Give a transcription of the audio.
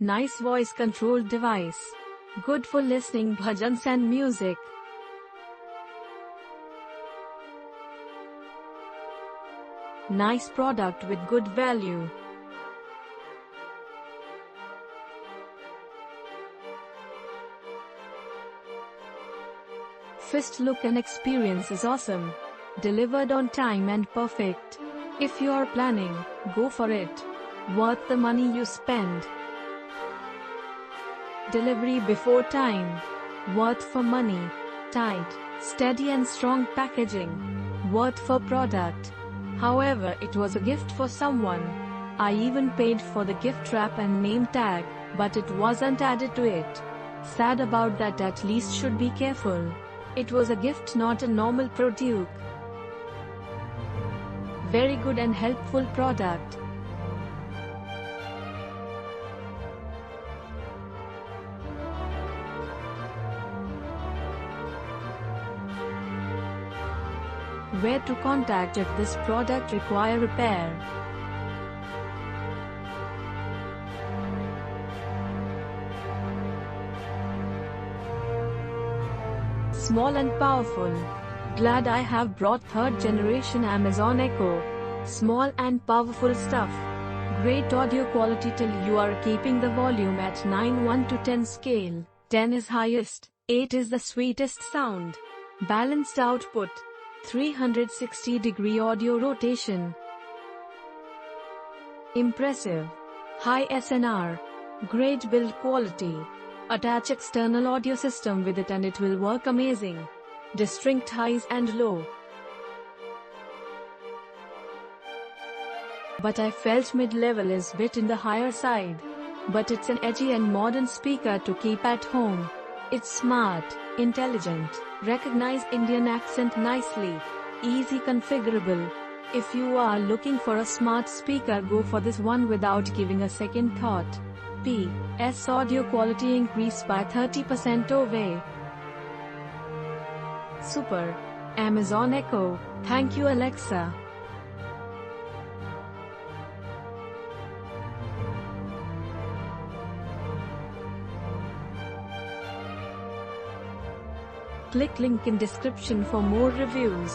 Nice voice controlled device. Good for listening bhajans and music. Nice product with good value. First look and experience is awesome. Delivered on time and perfect. If you are planning, go for it. Worth the money you spend. Delivery before time. Worth for money. Tight, steady and strong packaging. Worth for product. However, it was a gift for someone. I even paid for the gift wrap and name tag, but it wasn't added to it. Sad about that, at least should be careful. It was a gift, not a normal product. Very good and helpful product. Where to contact if this product require repair? Small and powerful. Glad I have brought 3rd generation Amazon Echo. Small and powerful stuff. Great audio quality till you are keeping the volume at 9:1 to 10 scale. 10 is highest, 8 is the sweetest sound. Balanced output. 360-degree audio rotation. Impressive. High SNR. Great build quality. Attach external audio system with it and it will work amazing. Distinct highs and low. But I felt mid-level is bit in the higher side. But it's an edgy and modern speaker to keep at home. It's smart, intelligent, recognize Indian accent nicely, easy configurable. If you are looking for a smart speaker, go for this one without giving a second thought. P.S. Audio quality increased by 30% away. Super. Amazon Echo. Thank you, Alexa. Click link in description for more reviews.